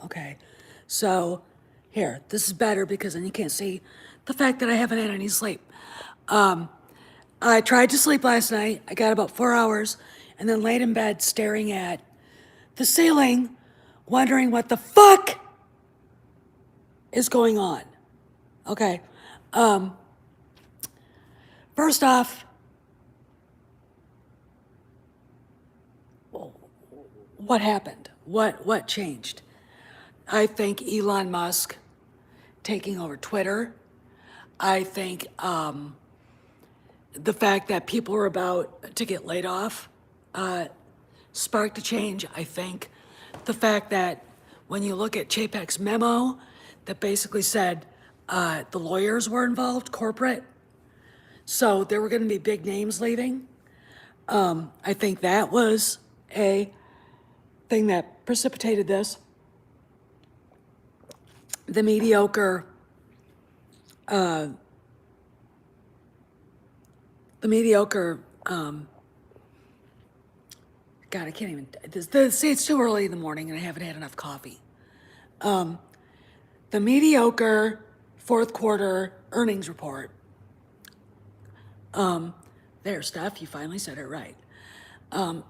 okay? So, here, this is better because then you can't see the fact that I haven't had any sleep. I tried to sleep last night. I got about 4 hours and then laid in bed staring at the ceiling, wondering what the fuck is going on. Okay. First off, what happened? What changed? I think Elon Musk taking over Twitter. I think the fact that people were about to get laid off sparked a change. I think the fact that when you look at Chapek's memo that basically said the lawyers were involved, corporate, so there were going to be big names leaving. I think that was a thing that precipitated this. The mediocre, God, I can't even, see, it's too early in the morning and I haven't had enough coffee. The mediocre fourth quarter earnings report. There, Steph, you finally said it right. And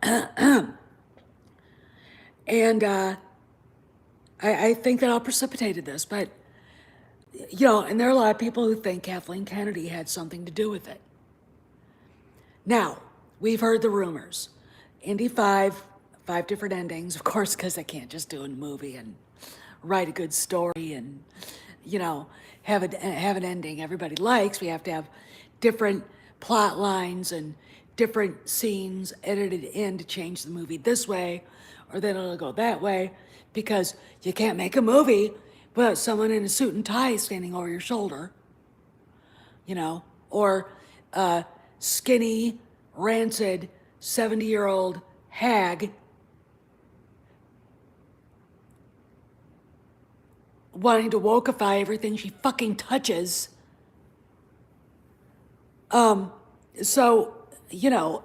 I think that all precipitated this, but, you know, and there are a lot of people who think Kathleen Kennedy had something to do with it. Now, we've heard the rumors. Indy 5 different endings, of course, because they can't just do a movie and write a good story and, you know, have an ending everybody likes. We have to have different plot lines and different scenes edited in to change the movie this way, or then it'll go that way, because you can't make a movie without someone in a suit and tie standing over your shoulder, you know, or skinny, rancid, 70-year-old hag wanting to wokeify everything she fucking touches. So, you know,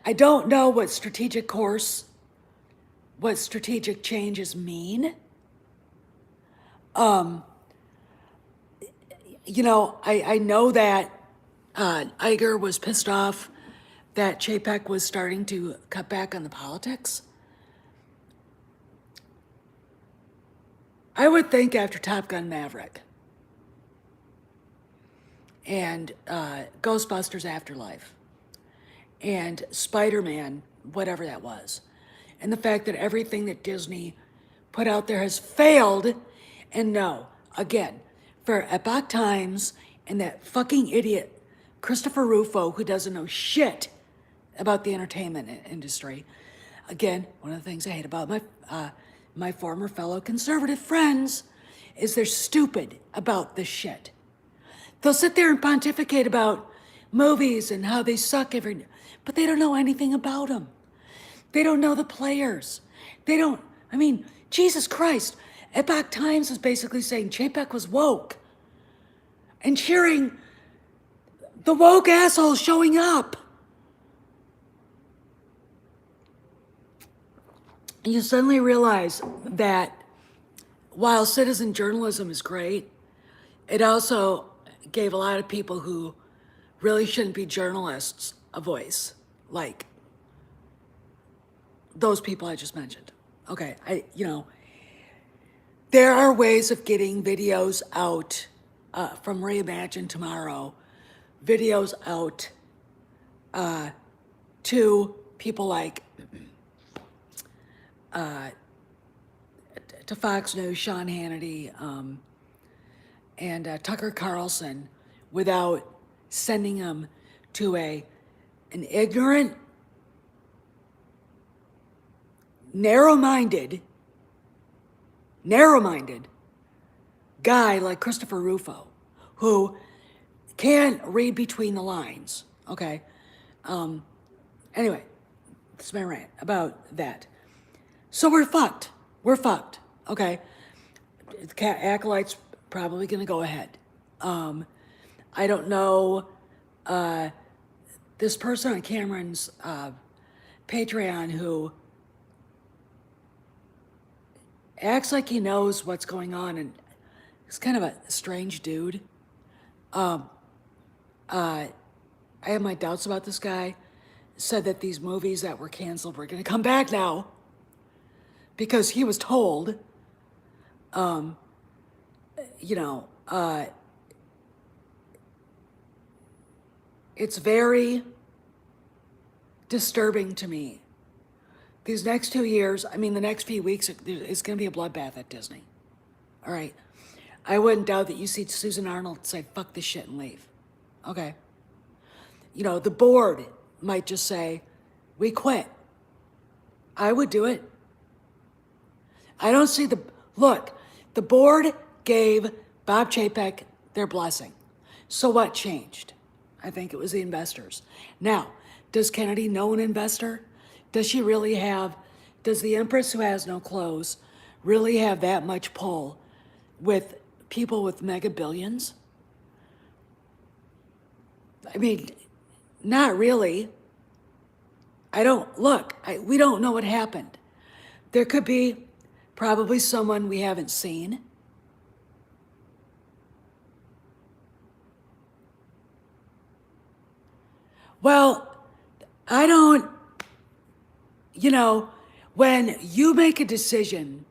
I don't know what strategic changes mean. You know, I know that Igers was pissed off that Chapek was starting to cut back on the politics. I would think after Top Gun Maverick and Ghostbusters Afterlife and Spider-Man, whatever that was, and the fact that everything that Disney put out there has failed, and no, again, for Epoch Times and that fucking idiot Christopher Rufo, who doesn't know shit about the entertainment industry. Again, one of the things I hate about my former fellow conservative friends is they're stupid about this shit. They'll sit there and pontificate about movies and how they suck but they don't know anything about them. They don't know the players. I mean, Jesus Christ. Epoch Times is basically saying Chapek was woke and cheering the woke assholes showing up. You suddenly realize that while citizen journalism is great, it also gave a lot of people who really shouldn't be journalists a voice, like those people I just mentioned. Okay, there are ways of getting videos out from Reimagine Tomorrow, videos out to people like to Fox News, Sean Hannity, and Tucker Carlson, without sending them to an ignorant, narrow-minded guy like Christopher Rufo, who can't read between the lines, okay? Anyway, that's my rant about that. So we're fucked, okay? The Acolyte's probably gonna go ahead. I don't know, this person on Kamran's Patreon who acts like he knows what's going on, and he's kind of a strange dude. I have my doubts about this guy. Said that these movies that were canceled were going to come back now because he was told, you know, it's very disturbing to me. These next 2 years, I mean, the next few weeks, it's going to be a bloodbath at Disney. All right. I wouldn't doubt that you see Susan Arnold say, fuck this shit and leave. Okay. You know, the board might just say, we quit. I would do it. I don't see look, the board gave Bob Chapek their blessing. So what changed? I think it was the investors. Now, does Kennedy know an investor? Does the Empress who has no clothes really have that much pull with people with mega billions? I mean, not really. We don't know what happened. There could be probably someone we haven't seen. Well, when you make a decision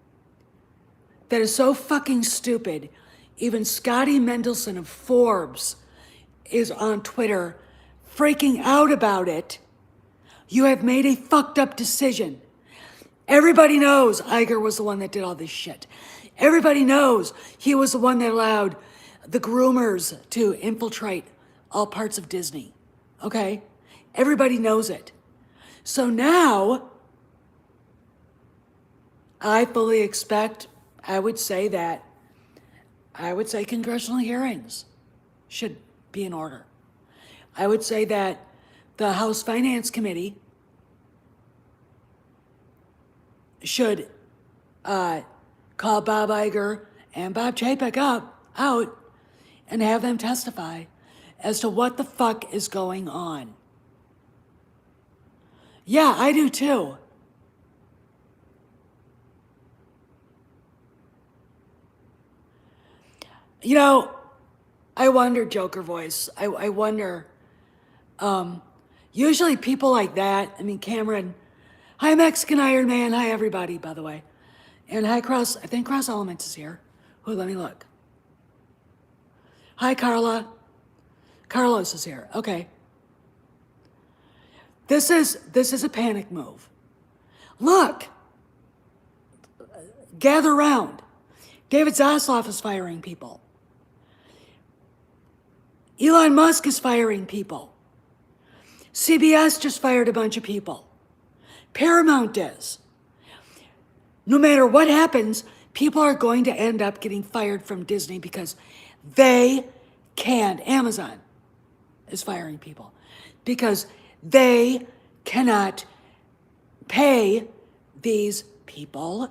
that is so fucking stupid, even Scotty Mendelson of Forbes is on Twitter freaking out about it, you have made a fucked up decision. Everybody knows Iger was the one that did all this shit. Everybody knows he was the one that allowed the groomers to infiltrate all parts of Disney. Okay? Everybody knows it. So now, I fully expect, I would say congressional hearings should be in order. I would say that the House Finance Committee should call Bob Iger and Bob Chapek out and have them testify as to what the fuck is going on. Yeah, I do too. You know, I wonder, Joker voice, I wonder, usually people like that, I mean, Kamran, hi Mexican Iron Man, hi everybody, by the way. And hi Cross, I think Cross Elements is here. Oh, let me look. Hi Carla. Carlos is here, okay. This is a panic move. Look, gather round. David Zaslav is firing people. Elon Musk is firing people. CBS just fired a bunch of people. Paramount is. No matter what happens, people are going to end up getting fired from Disney because they can't. Amazon is firing people because they cannot pay these people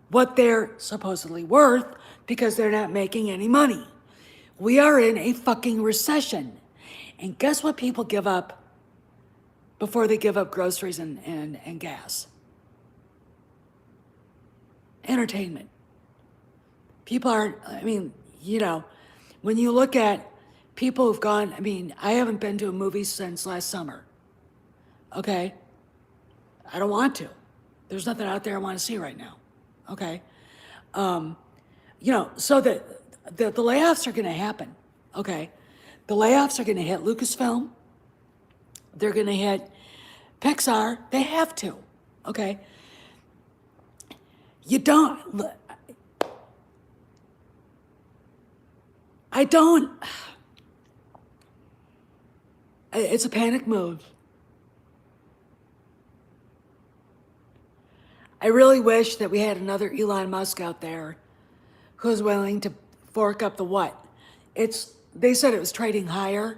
what they're supposedly worth because they're not making any money. We are in a fucking recession. And guess what people give up before they give up groceries and gas? Entertainment. People aren't, I mean, you know, when you look at people who've gone, I mean, I haven't been to a movie since last summer. Okay? I don't want to. There's nothing out there I want to see right now. Okay? You know, so the layoffs are going to happen. Okay? The layoffs are going to hit Lucasfilm. They're going to hit Pixar. They have to. Okay? You don't. I don't. It's a panic move. I really wish that we had another Elon Musk out there who's willing to fork up the what. They said it was trading higher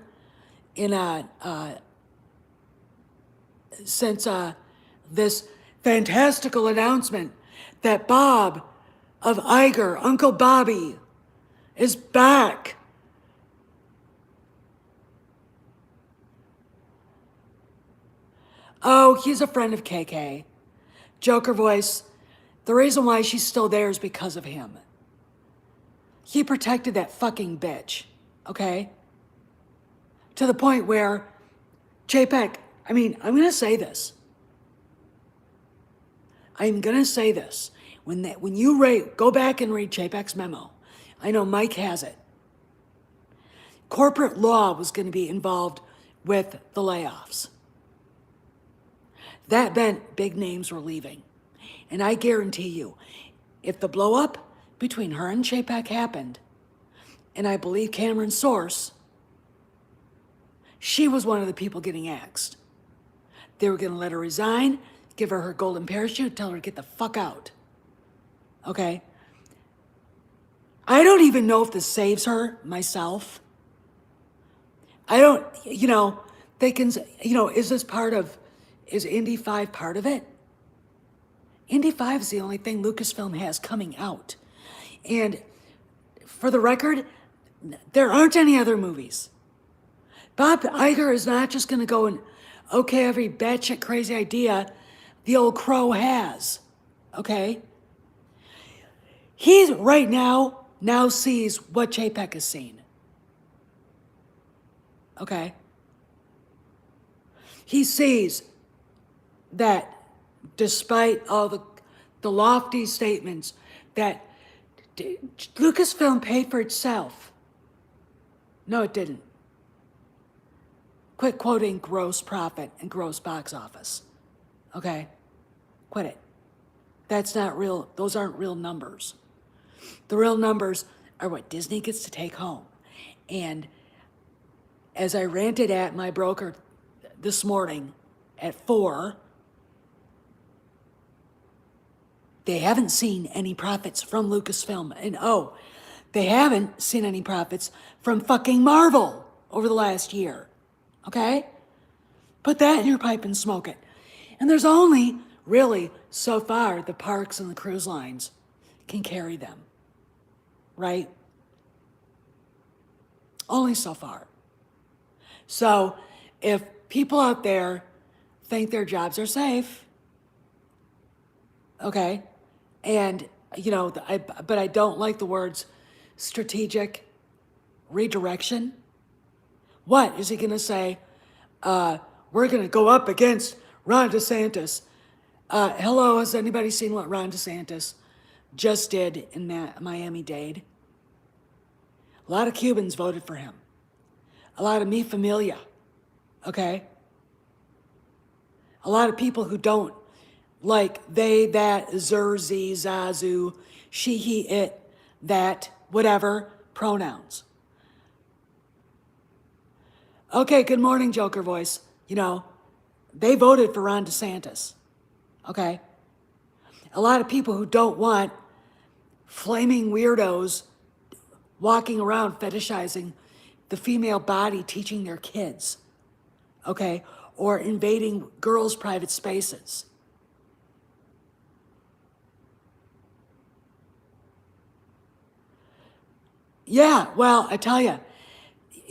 since this fantastical announcement that Bob of Iger, Uncle Bobby, is back. Oh, he's a friend of KK. Joker voice. The reason why she's still there is because of him. He protected that fucking bitch, okay? To the point where JPEG, I'm going to say this. I'm going to say this. When you go back and read JPEG's memo, I know Mike has it. Corporate law was going to be involved with the layoffs. That meant big names were leaving. And I guarantee you, if the blow up between her and JPEG happened, and I believe Kamran's source, she was one of the people getting axed. They were going to let her resign, give her golden parachute, tell her to get the fuck out. Okay? I don't even know if this saves her myself. I don't, they can, is Indy 5 part of it? Indy 5 is the only thing Lucasfilm has coming out. And for the record, there aren't any other movies. Bob Iger is not just going to go and okay every batshit crazy idea the old crow has. Okay? He right now sees what JPEG has seen. Okay? He sees that despite all the lofty statements that Lucasfilm paid for itself. No, it didn't. Quit quoting gross profit and gross box office. Okay? Quit it. That's not real. Those aren't real numbers. The real numbers are what Disney gets to take home. And as I ranted at my broker this morning at 4, they haven't seen any profits from Lucasfilm. And they haven't seen any profits from fucking Marvel over the last year. Okay? Put that in your pipe and smoke it. And there's only, really, so far, the parks and the cruise lines can carry them. Right? Only so far. So, if people out there think their jobs are safe, okay, and, but I don't like the words strategic redirection. What is he going to say? We're going to go up against Ron DeSantis. Hello, has anybody seen what Ron DeSantis just did in Miami-Dade? A lot of Cubans voted for him. A lot of Mi Familia, okay? A lot of people who don't like they, that, zer, z, zazu, she, he, it, that, whatever, pronouns. Okay, good morning, Joker voice. They voted for Ron DeSantis, okay? A lot of people who don't want flaming weirdos walking around fetishizing the female body, teaching their kids, okay? Or invading girls' private spaces. Yeah, well, I tell you,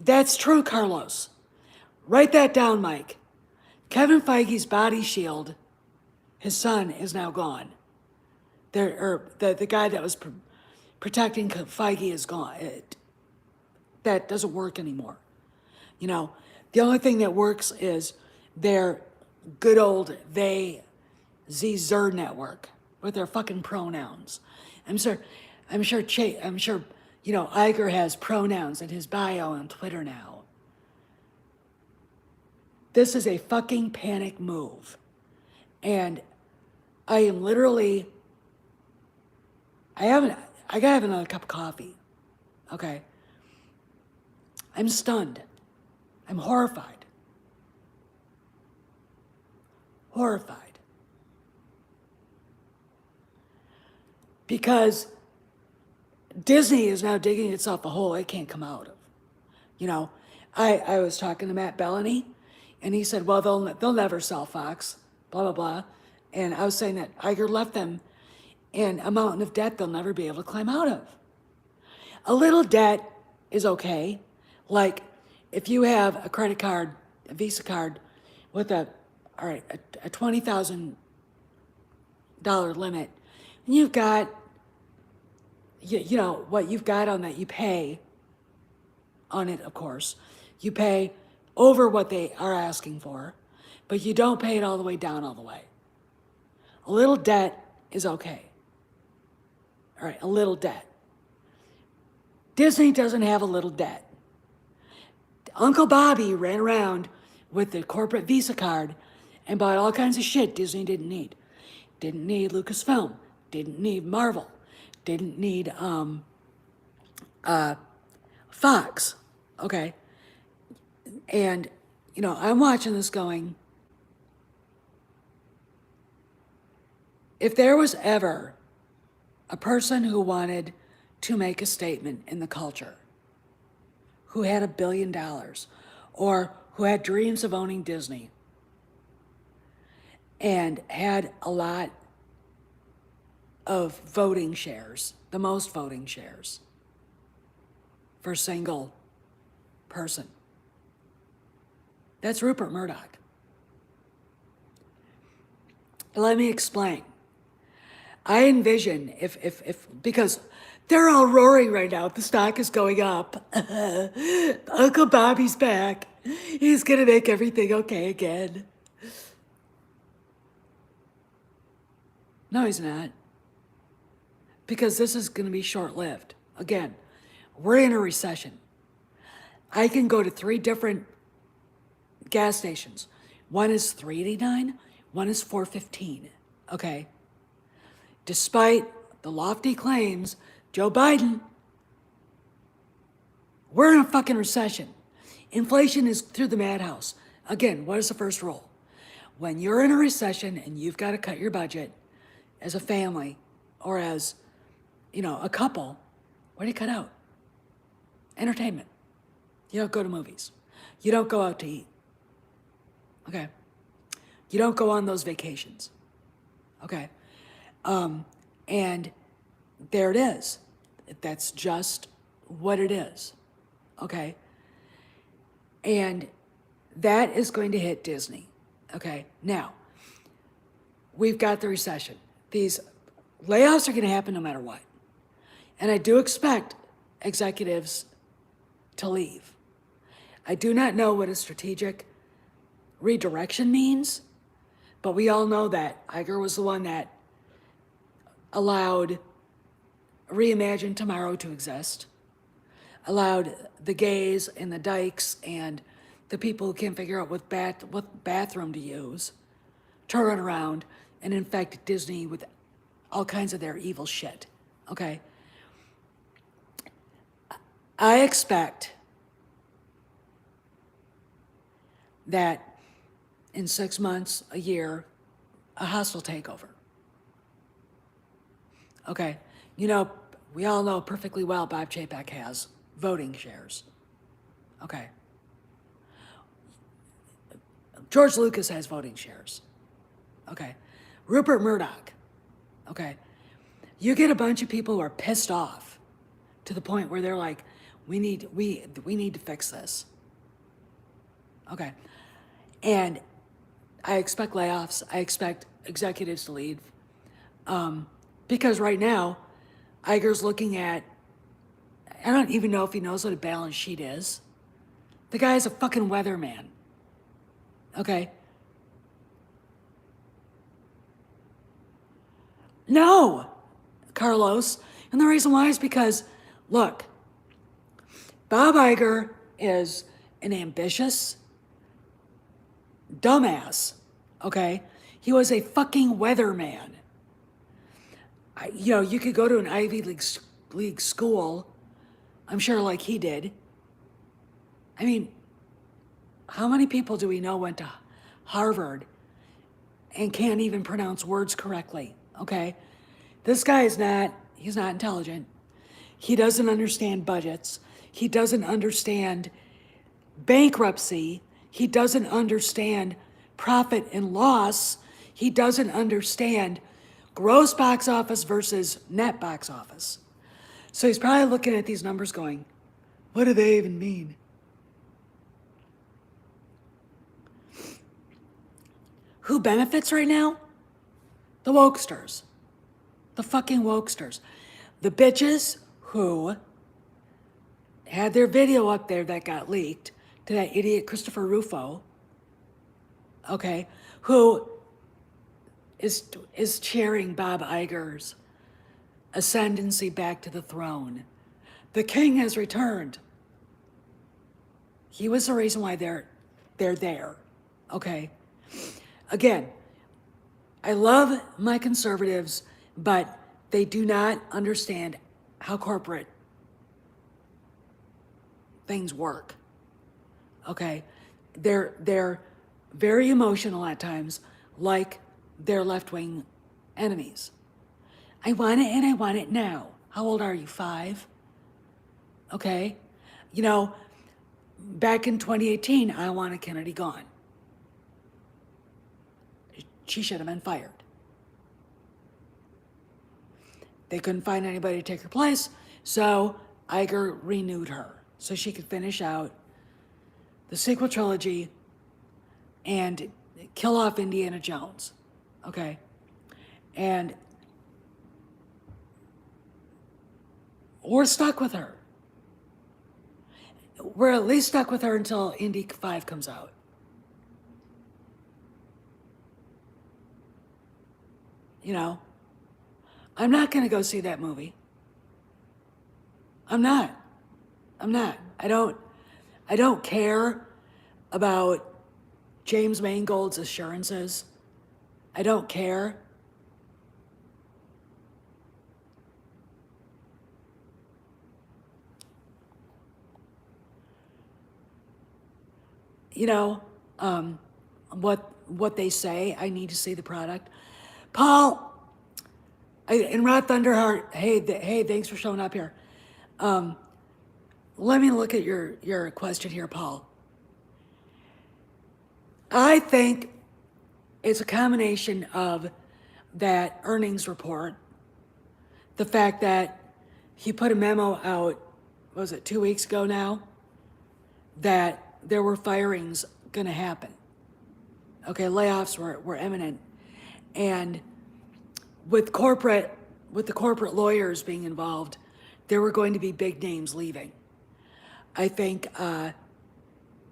that's true, Carlos. Write that down, Mike. Kevin Feige's body shield, his son, is now gone. The guy that was protecting Feige is gone. That doesn't work anymore. The only thing that works is their good old zer network with their fucking pronouns. I'm sure, Iger has pronouns in his bio on Twitter now. This is a fucking panic move. And I am literally, I gotta have another cup of coffee. Okay? I'm stunned. I'm horrified. Horrified. Because Disney is now digging itself a hole it can't come out of. I was talking to Matt Bellany, and he said, well, they'll never sell Fox, blah, blah, blah. And I was saying that Iger left them in a mountain of debt they'll never be able to climb out of. A little debt is okay. Like, if you have a credit card, a Visa card, with a $20,000 limit And you've got, you know, what you've got on that, you pay on it, of course. You pay over what they are asking for, but you don't pay it all the way down all the way. A little debt is okay. All right, a little debt. Disney doesn't have a little debt. Uncle Bobby ran around with the corporate Visa card and bought all kinds of shit Disney didn't need. Didn't need Lucasfilm. Didn't need Marvel. Didn't need Fox. Okay. And, you know, I'm watching this going, if there was ever a person who wanted to make a statement in the culture, who had $1 billion, or who had dreams of owning Disney, and had a lot of voting shares, the most voting shares for a single person, that's Rupert Murdoch. Let me explain. I envision if because they're all roaring right now, the stock is going up. Uncle Bobby's back. He's gonna make everything okay again. No, he's not. Because this is gonna be short-lived. Again, we're in a recession. I can go to 3 different gas stations. One is $3.89, one is $4.15, okay? Despite the lofty claims, Joe Biden, we're in a fucking recession. Inflation is through the madhouse. Again, what is the first rule? When you're in a recession and you've got to cut your budget as a family or as, you know, a couple, what do you cut out? Entertainment. You don't go to movies. You don't go out to eat. Okay? You don't go on those vacations. Okay? And there it is. That's just what it is. Okay? And that is going to hit Disney. Okay? Now, we've got the recession. These layoffs are going to happen no matter what. And I do expect executives to leave. I do not know what a strategic redirection means, but we all know that Iger was the one that allowed Reimagine Tomorrow to exist, allowed the gays and the dykes and the people who can't figure out what bathroom to use to run around and infect Disney with all kinds of their evil shit, okay? I expect that in 6 months, a year, a hostile takeover. Okay, you know, we all know perfectly well Bob Chapek has voting shares. Okay. George Lucas has voting shares. Okay. Rupert Murdoch. Okay. You get a bunch of people who are pissed off to the point where they're like, we need to fix this. Okay. And I expect layoffs. I expect executives to leave. Because right now, Iger's looking at, I don't even know if he knows what a balance sheet is. The guy is a fucking weatherman. Okay? No, Carlos. And the reason why is because, look, Bob Iger is an ambitious dumbass, okay? He was a fucking weatherman. You know, you could go to an Ivy League school, I'm sure like he did. I mean, how many people do we know went to Harvard and can't even pronounce words correctly, okay? This guy he's not intelligent. He doesn't understand budgets. He doesn't understand bankruptcy. He doesn't understand profit and loss. He doesn't understand gross box office versus net box office. So he's probably looking at these numbers going, what do they even mean? Who benefits right now? The wokesters. The fucking wokesters. The bitches who had their video up there that got leaked to that idiot Christopher Rufo, okay, who is cheering Bob Iger's ascendancy back to the throne. The king has returned. He was the reason why they're there, okay? Again, I love my conservatives, but they do not understand how corporate things work, okay? They're very emotional at times, like their left-wing enemies. I want it and I want it now. How old are you, 5? Okay? You know, back in 2018, I wanted Kennedy gone. She should have been fired. They couldn't find anybody to take her place, so Iger renewed her so she could finish out the sequel trilogy and kill off Indiana Jones, okay? And we're stuck with her. We're at least stuck with her until Indy 5 comes out. You know, I'm not going to go see that movie. I'm not. I don't care about James Mangold's assurances. I don't care. You know, what they say, I need to see the product. Paul, and Rod Thunderheart, hey, thanks for showing up here. Let me look at your question here, Paul. I think it's a combination of that earnings report, the fact that he put a memo out, was it 2 weeks ago now, that there were firings going to happen. Okay, layoffs were imminent. And with the corporate lawyers being involved, there were going to be big names leaving. I think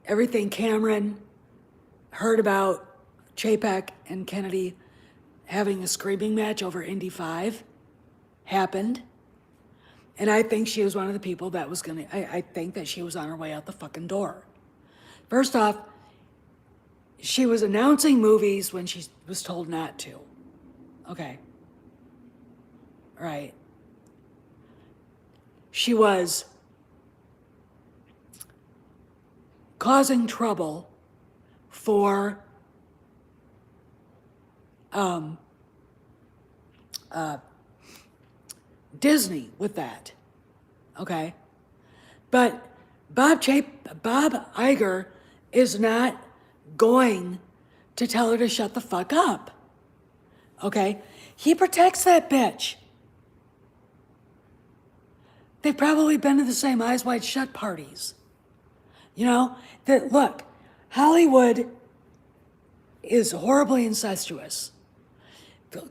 everything Kamran heard about Chapek and Kennedy having a screaming match over Indy 5 happened. And I think she was one of the people that was I think that she was on her way out the fucking door. First off, she was announcing movies when she was told not to. Okay. Right. She was causing trouble for Disney with that. Okay. But Bob Iger is not going to tell her to shut the fuck up. Okay? He protects that bitch. They've probably been to the same Eyes Wide Shut parties. You know? That, look, Hollywood is horribly incestuous.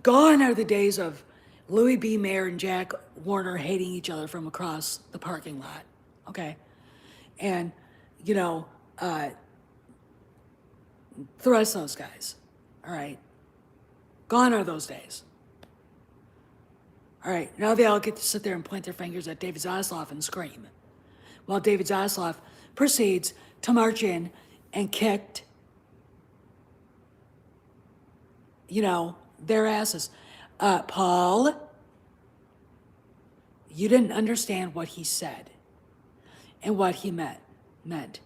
Gone are the days of Louis B. Mayer and Jack Warner hating each other from across the parking lot. Okay? And, you know, the rest of those guys, all right? Gone are those days. All right, now they all get to sit there and point their fingers at David Zaslav and scream, while David Zaslav proceeds to march in and kicked, you know, their asses. Paul, you didn't understand what he said and what he meant.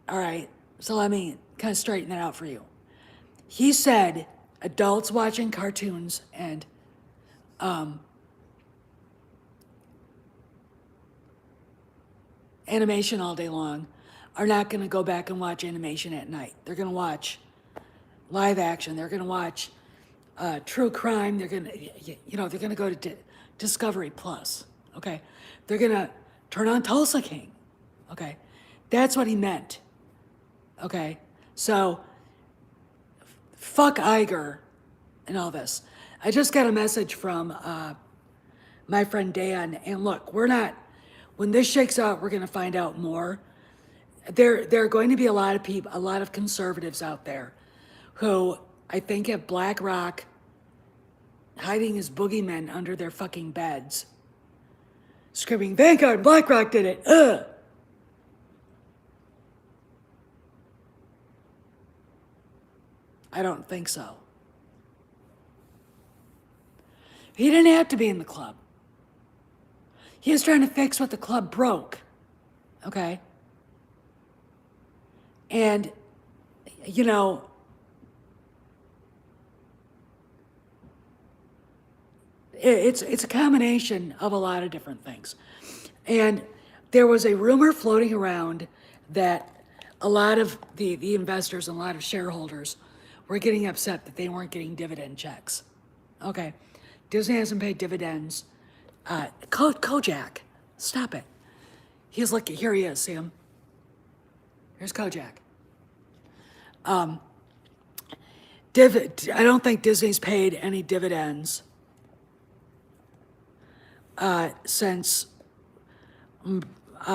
All right, so let me kind of straighten that out for you. He said adults watching cartoons and animation all day long are not going to go back and watch animation at night. They're going to watch live action. They're going to watch true crime. They're going to, you know, they're going to go to Discovery Plus. Okay, they're going to turn on Tulsa King. Okay, that's what he meant. Okay, so fuck Iger and all this. I just got a message from my friend Dan, and look, when this shakes out, we're going to find out more. There are going to be a lot of people, a lot of conservatives out there who I think have BlackRock hiding his boogeymen under their fucking beds, screaming, Vanguard, BlackRock did it, ugh. I don't think so. He didn't have to be in the club. He was trying to fix what the club broke, okay? And, you know, it's a combination of a lot of different things. And there was a rumor floating around that a lot of the investors and a lot of shareholders were getting upset that they weren't getting dividend checks. Okay, Disney hasn't paid dividends. Kojak, stop it. He's looking, here he is, see him? Here's Kojak. I don't think Disney's paid any dividends since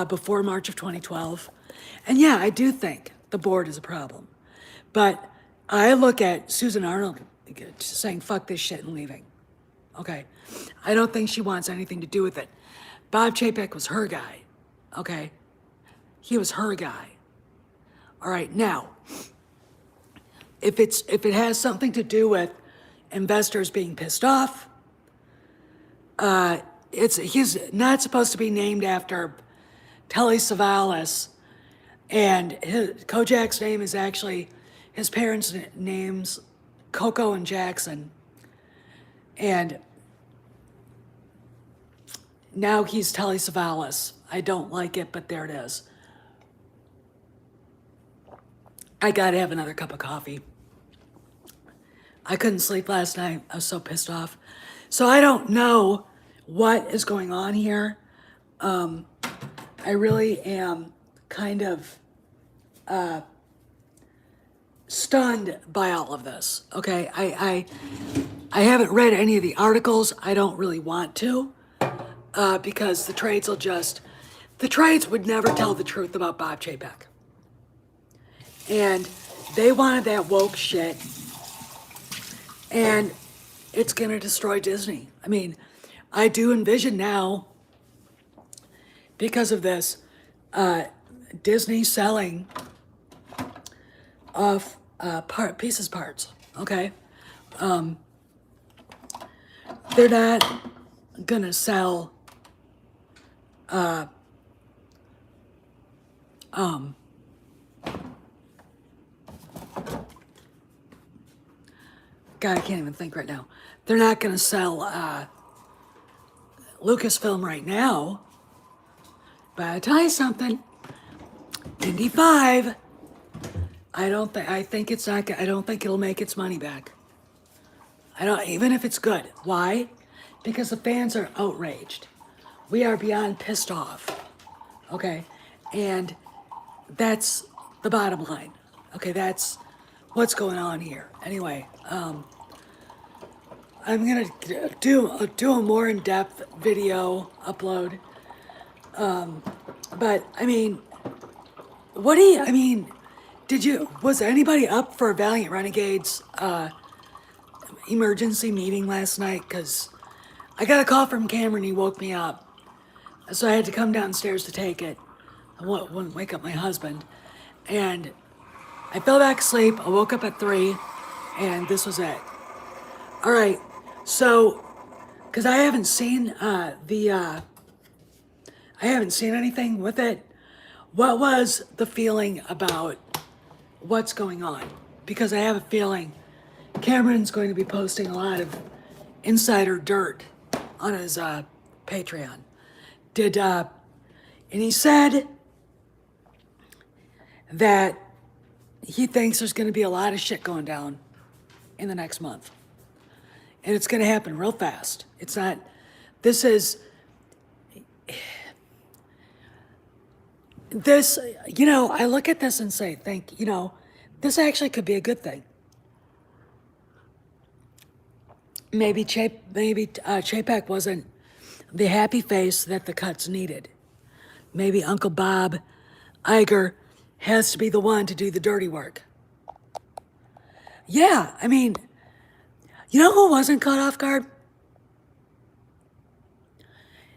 before March of 2012. And yeah, I do think the board is a problem. But I look at Susan Arnold saying, fuck this shit and leaving. Okay? I don't think she wants anything to do with it. Bob Chapek was her guy. Okay? He was her guy. All right, now, if it has something to do with investors being pissed off, he's not supposed to be named after Telly Savalas, and Kojak's name is actually his parents' names, Coco and Jackson, and now he's Telly Savalas. I don't like it, but there it is. I gotta have another cup of coffee. I couldn't sleep last night. I was so pissed off. So I don't know what is going on here. I really am kind of stunned by all of this. Okay, I haven't read any of the articles. I don't really want to because the trades would never tell the truth about Bob Chapek. And they wanted that woke shit, and it's gonna destroy Disney. I mean, I do envision now, because of this, Disney selling off parts, okay? They're not gonna sell God, I can't even think right now. They're not going to sell Lucasfilm right now. But I'll tell you something. Indy 5, I don't think it'll make its money back. Even if it's good. Why? Because the fans are outraged. We are beyond pissed off. Okay? And that's the bottom line. Okay, that's what's going on here. Anyway, I'm gonna do a more in-depth video upload. But I mean, was anybody up for Valiant Renegades emergency meeting last night? Because I got a call from Kamran, he woke me up. So I had to come downstairs to take it. I wouldn't wake up my husband. And I fell back asleep, I woke up at 3, and this was it. All right, so, because I haven't seen I haven't seen anything with it. What was the feeling about what's going on? Because I have a feeling Cameron's going to be posting a lot of insider dirt on his Patreon. And he said that he thinks there's going to be a lot of shit going down in the next month. And it's going to happen real fast. It's not, I look at this and say, this actually could be a good thing. maybe Chapek wasn't the happy face that the cuts needed. Maybe Uncle Bob Iger has to be the one to do the dirty work. Yeah, I mean, you know who wasn't caught off guard?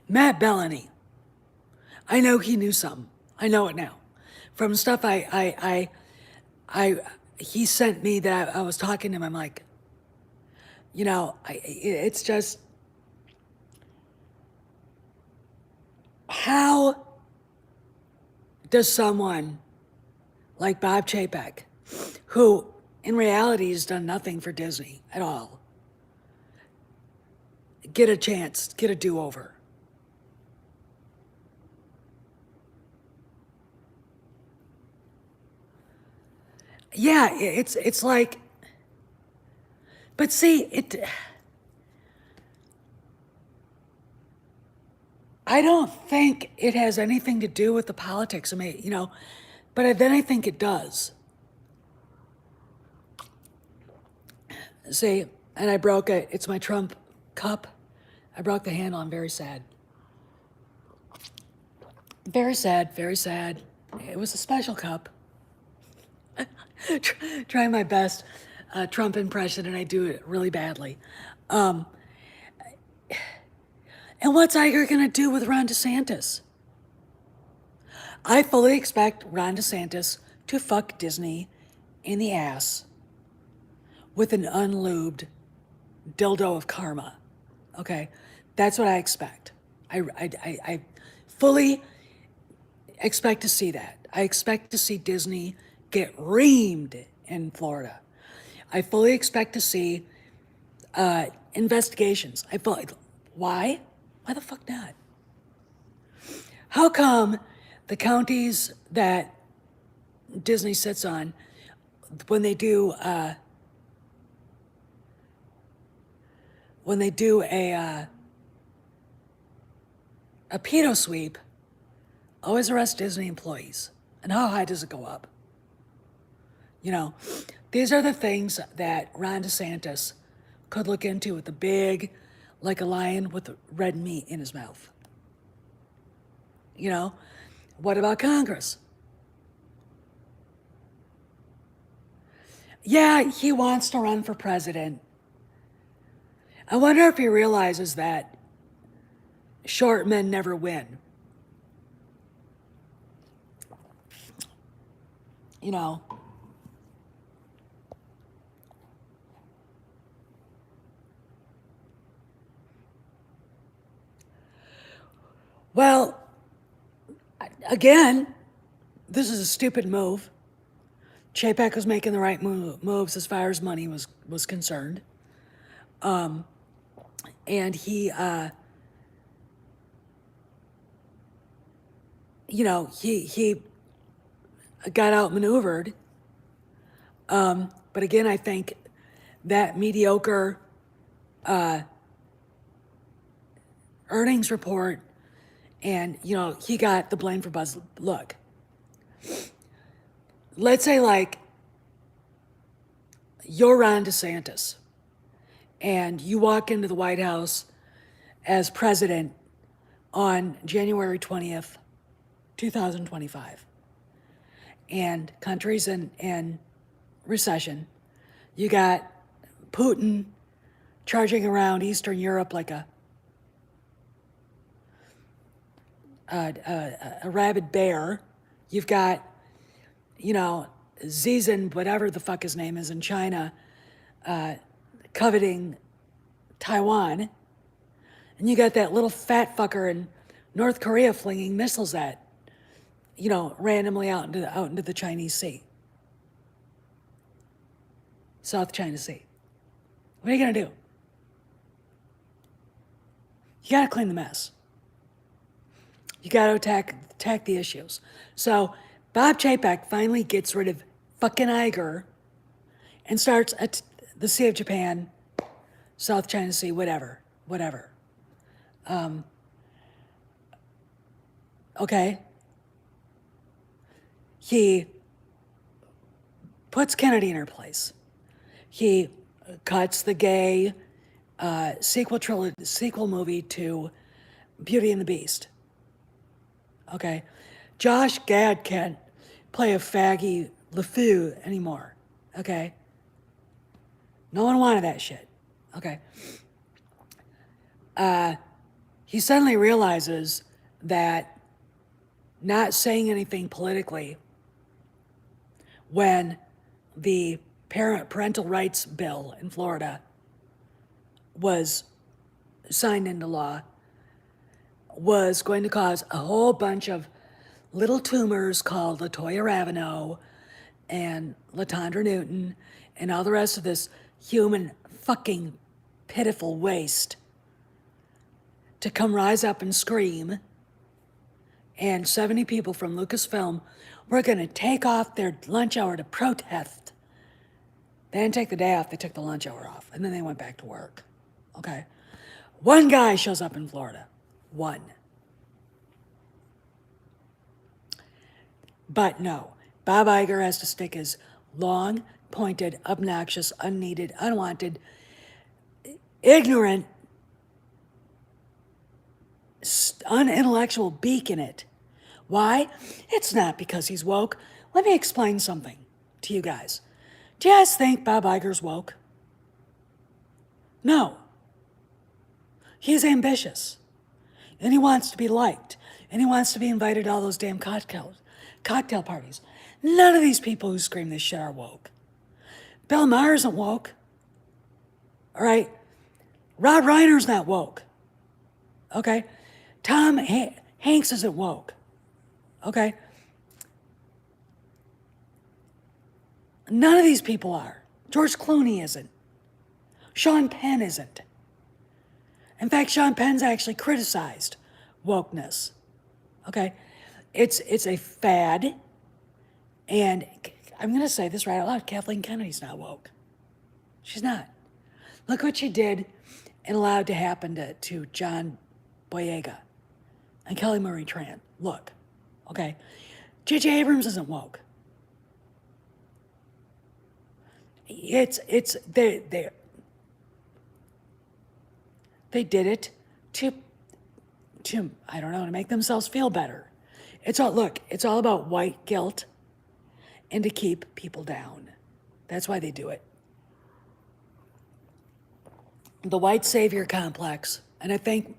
Matt Bellany. I know he knew something. I know it now. From stuff he sent me that I was talking to him, I'm like, it's just, how does someone like Bob Chapek, who in reality has done nothing for Disney at all, get a chance, get a do-over? Yeah, it's like, but see, I don't think it has anything to do with the politics. I mean, but then I think it does. See, and I broke it. It's my Trump cup. I broke the handle. I'm very sad. Very sad, very sad. It was a special cup. Trying my best Trump impression, and I do it really badly. And what's Iger going to do with Ron DeSantis? I fully expect Ron DeSantis to fuck Disney in the ass with an unlubed dildo of karma. Okay? That's what I expect. I fully expect to see that. I expect to see Disney get reamed in Florida. I fully expect to see investigations. Why? Why the fuck not? How come the counties that Disney sits on, when they do a pedo sweep, always arrest Disney employees? And how high does it go up? These are the things that Ron DeSantis could look into with a big, like a lion with red meat in his mouth. What about Congress? Yeah, he wants to run for president. I wonder if he realizes that short men never win. Well, again, this is a stupid move. Chapek was making the right moves as far as money was concerned. And he, he got outmaneuvered. But again, I think that mediocre earnings report, and he got the blame for Buzz. Look, let's say like you're Ron DeSantis, and you walk into the White House as president on January 20th, 2025, and countries in recession. You got Putin charging around Eastern Europe like a rabid bear. You've got, Xi, whatever the fuck his name is, in China, coveting Taiwan. And you got that little fat fucker in North Korea flinging missiles at, randomly out into the Chinese Sea. South China Sea. What are you going to do? You got to clean the mess. You got to attack the issues. So Bob Chapek finally gets rid of fucking Iger and starts at the Sea of Japan, South China Sea, whatever. Okay. He puts Kennedy in her place. He cuts the gay sequel movie to Beauty and the Beast. Okay, Josh Gad can't play a faggy LeFou anymore. Okay, no one wanted that shit. Okay, he suddenly realizes that not saying anything politically when the parental rights bill in Florida was signed into law was going to cause a whole bunch of little tumors called LaToya Raveneau and LaTondra Newton and all the rest of this human fucking pitiful waste to come rise up and scream. And 70 people from Lucasfilm were going to take off their lunch hour to protest. They didn't take the day off, they took the lunch hour off, and then they went back to work. Okay? One guy shows up in Florida. One. But no, Bob Iger has to stick his long, pointed, obnoxious, unneeded, unwanted, ignorant, unintellectual beak in it. Why? It's not because he's woke. Let me explain something to you guys. Do you guys think Bob Iger's woke? No. He's ambitious. And he wants to be liked. And he wants to be invited to all those damn cocktail parties. None of these people who scream this shit are woke. Bill Maher isn't woke. All right? Rod Reiner's not woke. Okay? Tom Hanks isn't woke. Okay? None of these people are. George Clooney isn't. Sean Penn isn't. In fact, Sean Penn's actually criticized wokeness. Okay? It's a fad. And I'm going to say this right out loud. Kathleen Kennedy's not woke. She's not. Look what she did and allowed to happen to John Boyega and Kelly Marie Tran. Look. Okay? J.J. Abrams isn't woke. They did it to I don't know, to make themselves feel better. It's all about white guilt and to keep people down. That's why they do it. The white savior complex, and I think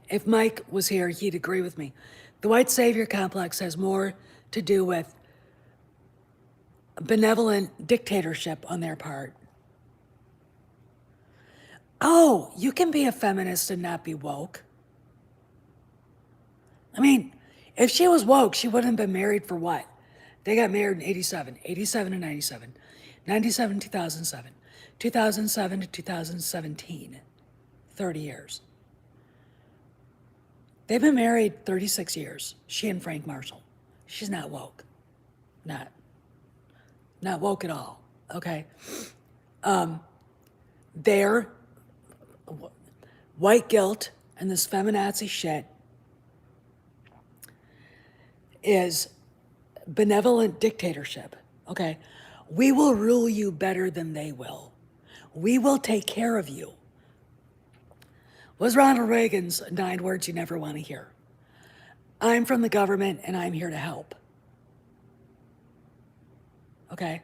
if Mike was here, he'd agree with me. The white savior complex has more to do with benevolent dictatorship on their part. Oh, you can be a feminist and not be woke. I mean, if she was woke, she wouldn't have been married for what? They got married in 87 to 97, 97 to 2007, 2007 to 2017, 30 years. They've been married 36 years, she and Frank Marshall. She's not woke. Not woke at all, okay? Their white guilt and this feminazi shit is benevolent dictatorship, okay? We will rule you better than they will. We will take care of you. Was Ronald Reagan's 9 words you never want to hear? I'm from the government and I'm here to help. Okay?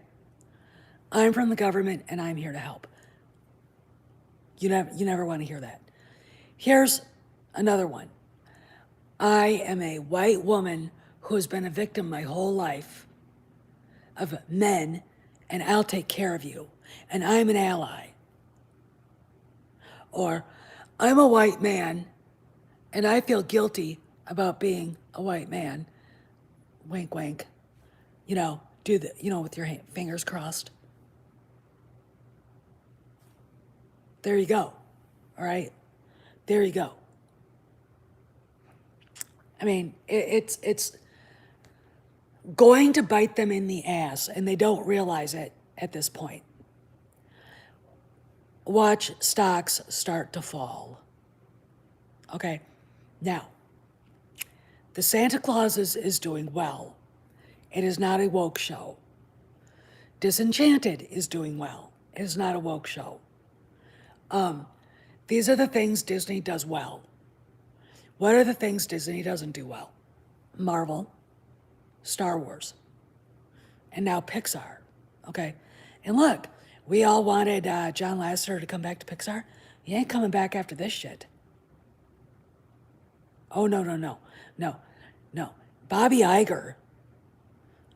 I'm from the government and I'm here to help. You never want to hear that. Here's another one. I am a white woman who has been a victim my whole life of men, and I'll take care of you, and I'm an ally. Or, I'm a white man, and I feel guilty about being a white man. Wink, wink. With your fingers crossed. There you go. All right? There you go. I mean, it's going to bite them in the ass, and they don't realize it at this point. Watch stocks start to fall. Okay? Now, the Santa Claus is doing well. It is not a woke show. Disenchanted is doing well. It is not a woke show. These are the things Disney does well. What are the things Disney doesn't do well? Marvel, Star Wars, and now Pixar, okay? And look, we all wanted John Lasseter to come back to Pixar. He ain't coming back after this shit. Oh, no, no, no, no, no. Bobby Iger,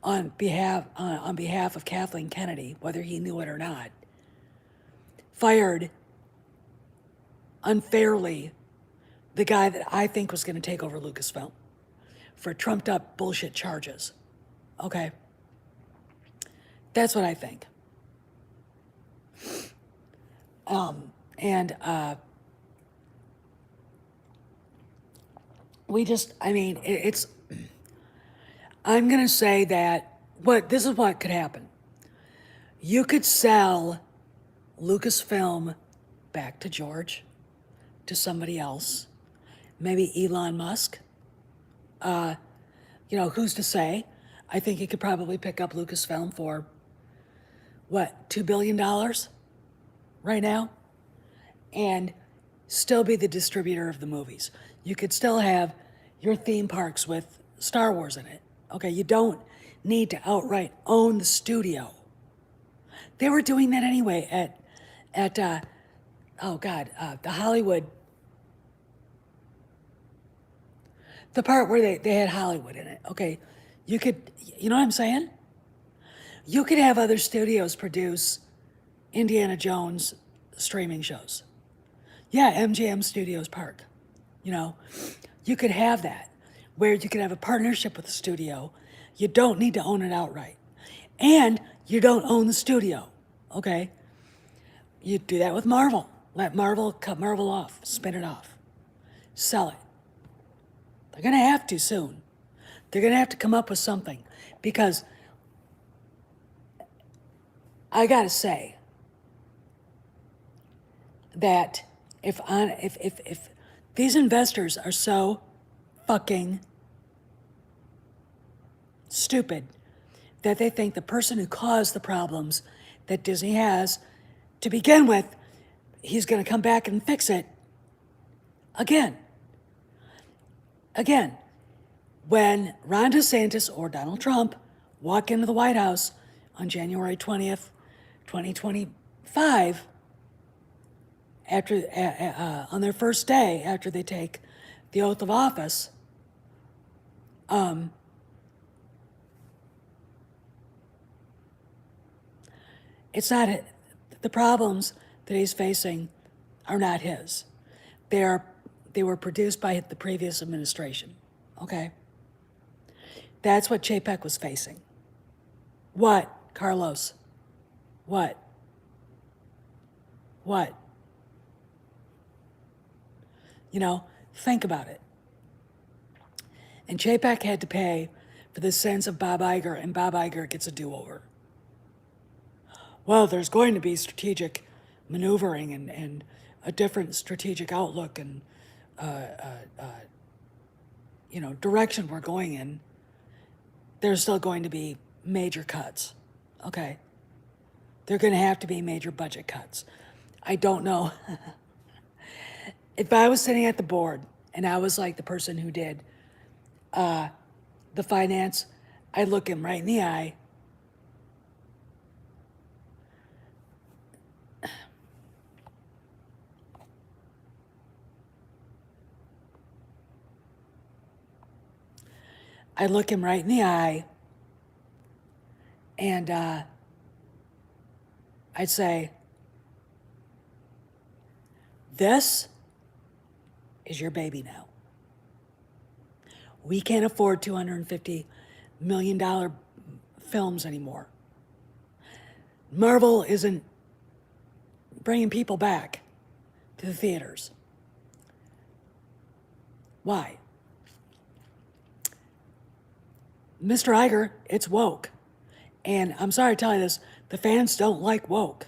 on behalf of Kathleen Kennedy, whether he knew it or not, fired unfairly the guy that I think was going to take over Lucasfilm for trumped up bullshit charges. Okay? That's what I think. We just, I mean, it's, I'm going to say that this is what could happen. You could sell Lucasfilm back to George, to somebody else, maybe Elon Musk. Who's to say? I think he could probably pick up Lucasfilm for, what, $2 billion right now? And still be the distributor of the movies. You could still have your theme parks with Star Wars in it. Okay, you don't need to outright own the studio. They were doing that anyway at the Hollywood, the part where they had Hollywood in it. Okay, you know what I'm saying? You could have other studios produce Indiana Jones streaming shows. Yeah, MGM Studios Park. You could have that, where you could have a partnership with the studio. You don't need to own it outright. And you don't own the studio, okay? You do that with Marvel. Let Marvel cut Marvel off, spin it off, sell it. They're going to have to soon. They're going to have to come up with something, because I got to say that if these investors are so fucking stupid that they think the person who caused the problems that Disney has to begin with, he's going to come back and fix it again. When Ron DeSantis or Donald Trump walk into the White House on January 20th, 2025, on their first day after they take the oath of office, it's not the problems that he's facing are not his. They were produced by the previous administration. Okay, that's what Chapek was facing. What, Carlos? What? Think about it. And Chapek had to pay for the sins of Bob Iger, and Bob Iger gets a do-over. Well, there's going to be strategic maneuvering and a different strategic outlook and, direction we're going in. There's still going to be major cuts, okay? There are going to have to be major budget cuts. I don't know. If I was sitting at the board and I was like the person who did the finance, I'd look him right in the eye. I'd look him right in the eye and I'd say, this is your baby now. We can't afford $250 million films anymore. Marvel isn't bringing people back to the theaters. Why? Mr. Iger, it's woke. And I'm sorry to tell you this, the fans don't like woke.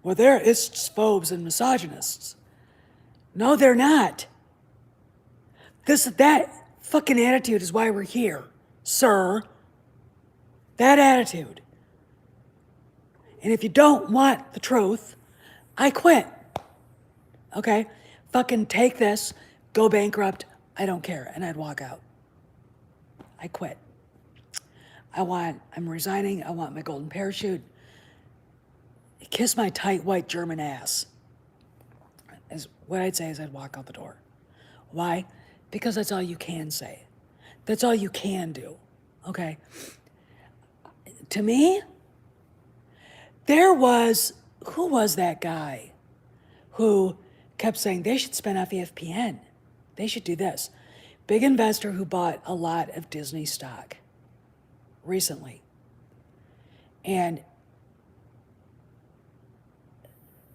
Well, they're ists, phobes, and misogynists. No, they're not. That fucking attitude is why we're here, sir. That attitude. And if you don't want the truth, I quit. Okay? Fucking take this, go bankrupt, I don't care. And I'd walk out. I quit. I'm resigning, I want my golden parachute. Kiss my tight white German ass. Is what I'd say is I'd walk out the door. Why? Because that's all you can say. That's all you can do. Okay? To me, who was that guy who kept saying they should spin off ESPN? They should do this. Big investor who bought a lot of Disney stock recently. And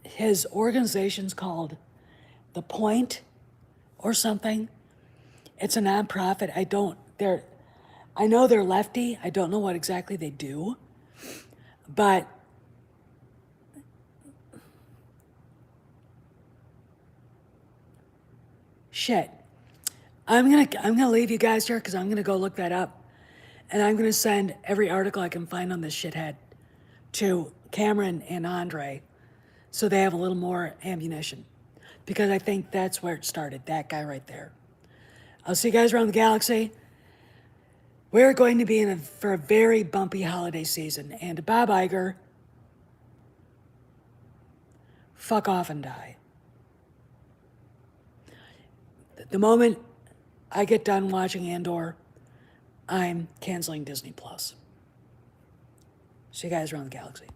his organization's called The Point or something. It's a nonprofit. I know they're lefty. I don't know what exactly they do. But shit. I'm gonna leave you guys here because I'm gonna go look that up. And I'm gonna send every article I can find on this shithead to Kamran and Andre so they have a little more ammunition. Because I think that's where it started, that guy right there. I'll see you guys around the galaxy. We're going to be for a very bumpy holiday season. And Bob Iger, fuck off and die. The moment I get done watching Andor, I'm canceling Disney Plus. See you guys around the galaxy.